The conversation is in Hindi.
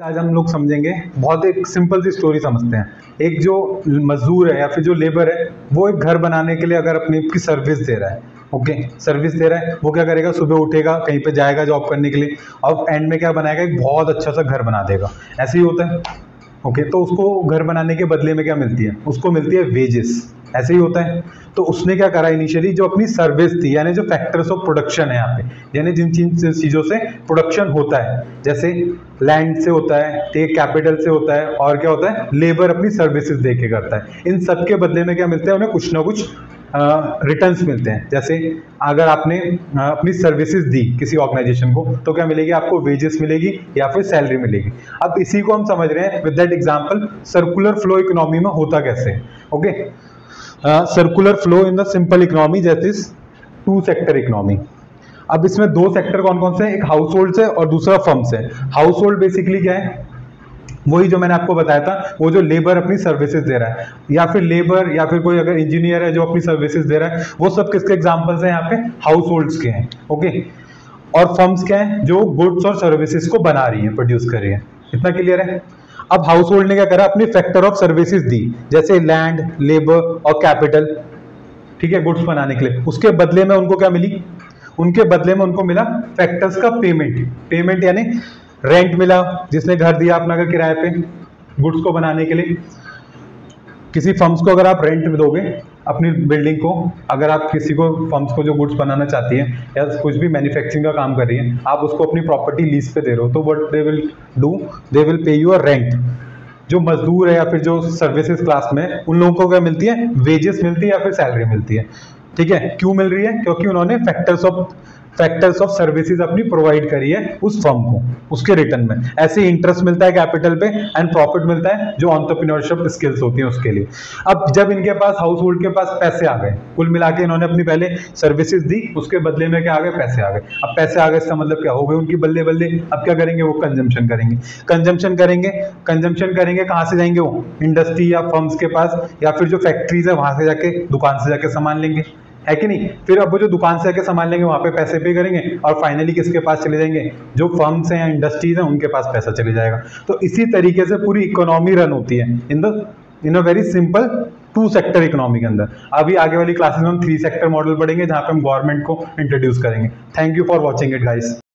आज हम लोग समझेंगे, बहुत एक सिंपल सी स्टोरी समझते हैं। एक जो मजदूर है या फिर जो लेबर है, वो एक घर बनाने के लिए अगर अपनी की सर्विस दे रहा है, ओके, सर्विस दे रहा है, वो क्या करेगा, सुबह उठेगा, कहीं पे जाएगा जॉब करने के लिए, और एंड में क्या बनाएगा, एक बहुत अच्छा सा घर बना देगा। ऐसे ही होता है, ओके। तो उसको घर बनाने के बदले में क्या मिलती है, उसको मिलती है वेजेस। ऐसे ही होता है। तो उसने क्या करा, इनिशियली जो अपनी सर्विस थी, यानी जो फैक्टर्स ऑफ प्रोडक्शन है यहाँ पे, यानी जिन जिन चीज़ों से प्रोडक्शन होता है, जैसे लैंड से होता है, ठीक, कैपिटल से होता है, और क्या होता है, लेबर अपनी सर्विसेज दे के करता है। इन सब के बदले में क्या मिलता है, उन्हें कुछ ना कुछ रिटर्न्स मिलते हैं। जैसे अगर आपने अपनी सर्विसेज दी किसी ऑर्गेनाइजेशन को, तो क्या मिलेगी, आपको वेजेस मिलेगी या फिर सैलरी मिलेगी। अब इसी को हम समझ रहे हैं with that example, circular flow economy में होता कैसे है, ओके। Circular flow in the simple economy that is two sector economy. अब इसमें दो सेक्टर कौन कौन से हैं, एक हाउस होल्ड है और दूसरा फर्म्स है। हाउस होल्ड बेसिकली क्या है, वही जो मैंने आपको बताया था, वो जो लेबर अपनी सर्विसेज दे रहा है, या फिर लेबर या फिर कोई अगर इंजीनियर है जो अपनी सर्विसेज दे रहा है, वो सब किसके एग्जांपल्स हैं यहाँ पे, हाउस होल्ड्स के हैं, ओके। और फर्म्स क्या है, जो गुड्स और सर्विसेज को बना रही है, प्रोड्यूस कर रही है। इतना क्लियर है। अब हाउस होल्ड ने क्या करा, अपनी फैक्टर ऑफ सर्विसेज दी, जैसे लैंड, लेबर और कैपिटल, ठीक है, गुड्स बनाने के लिए। उसके बदले में उनको क्या मिली, उनके बदले में उनको मिला फैक्टर्स का पेमेंट। पेमेंट यानी रेंट मिला, जिसने घर दिया अपना का किराए पे गुड्स को बनाने के लिए। किसी फर्म्स को अगर आप रेंट में दोगे अपनी बिल्डिंग को, अगर आप किसी को फर्म्स को जो गुड्स बनाना चाहती है या कुछ भी मैन्युफैक्चरिंग का काम कर रही है, आप उसको अपनी प्रॉपर्टी लीज पे दे रहे हो, तो what they will do, they will pay you a rent. जो मजदूर है या फिर जो सर्विसेज क्लास में, उन लोगों को क्या मिलती है, वेजेस मिलती है या फिर सैलरी मिलती है, ठीक है। क्यों मिल रही है, क्योंकि उन्होंने फैक्टर्स ऑफ सर्विसेज अपनी प्रोवाइड करी है उस फर्म को, उसके रिटर्न में। ऐसे इंटरेस्ट मिलता है कैपिटल पे, एंड प्रॉफिट मिलता है जो एंटरप्रेन्योरशिप स्किल्स होती हैं उसके लिए। अब जब इनके पास, हाउस होल्ड के पास पैसे आ गए, कुल मिला के इन्होंने अपनी पहले सर्विसेज दी, उसके बदले में क्या आ गए, पैसे आ गए। अब पैसे आ गए, इसका मतलब क्या हो गए उनकी बल्ले बल्ले। अब क्या करेंगे, वो कंजम्पशन करेंगे। कंजम्पशन करेंगे कहाँ से जाएंगे, वो इंडस्ट्री या फर्म्स के पास, या फिर जो फैक्ट्रीज है वहां से जाके, दुकान से जाके सामान लेंगे, है कि नहीं। फिर अब वो जो दुकान से आके सामान लेंगे, वहां पे पैसे पे करेंगे, और फाइनली किसके पास चले जाएंगे, जो फर्म्स हैं या इंडस्ट्रीज हैं उनके पास पैसा चले जाएगा। तो इसी तरीके से पूरी इकोनॉमी रन होती है in a very simple two sector economy के अंदर। अभी आगे वाली क्लासेस में हम 3 सेक्टर मॉडल पढ़ेंगे, जहां पे हम गवर्नमेंट को इंट्रोड्यूस करेंगे। Thank you for watching it guys.